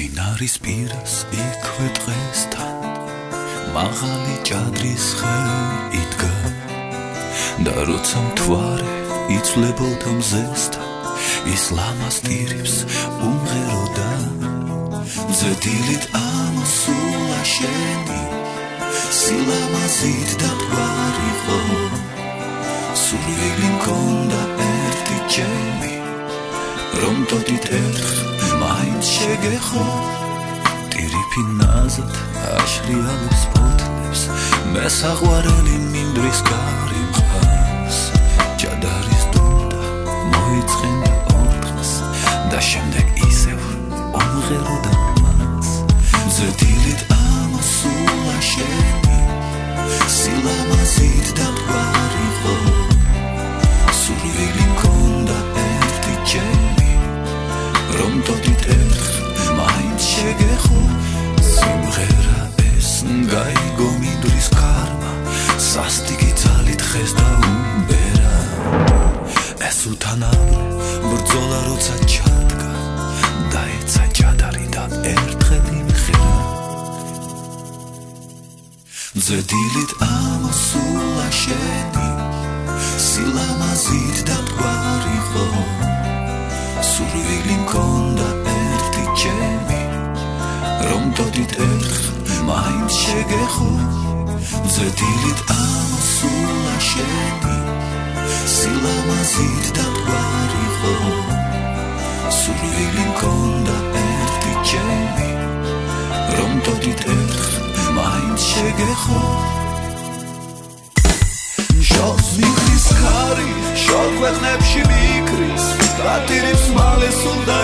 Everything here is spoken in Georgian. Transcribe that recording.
მდინარის პირას იქვე დღესთან მაღალი ჭადრის ხე იდგა და როცა მთვარე იცვლებოდა მზესთან ის ლამას ტირიფს უმღეროდა მზედილით ამოსულა შენი სილამაზით დათვარიყო სურვილი მქონდა ერთი ჩემი რომ დოდით ერთხელ მაინც შეგეხო ტირიფი ნაზად აშრიალებს ფოთლებს მე საყვარელი მინდვრის კარი მყავს ჭადარის დუმდა მოიწყენდა ორდღეს და შემდეგ ისევ უმღეროდა მას მზედილით ამოსულა შენი სილამაზით დათვარიყო სურვილი მქონდა ერთი ჩემი რომ დოდით ერთხელ მაინც შეგეხო სიმღერა ეს გაიგო მინდვრის კარმა სასტიკი ძალით ხეს დაუბერა ეს უთანაბრე ბრძოლა როცა ჩადგა დაეცა ჭადარი და ერთხელ იმღერა მზედილით ამოსულა შენი სილამაზით დათვარიყო სურვილი მქონდა ერთი ჩემი რომ დოდით ერთხელ მაინც შეგეხო მზედილით ამოსულა შენი სილამაზით დათვარიყო სურვილი მქონდა ერთი ჩემი რომ დოდით ერთხელ მაინც შეგეხო შობს მიხრის ქარი შოკვეთნებში მიქრის დატირებს მალე სულ და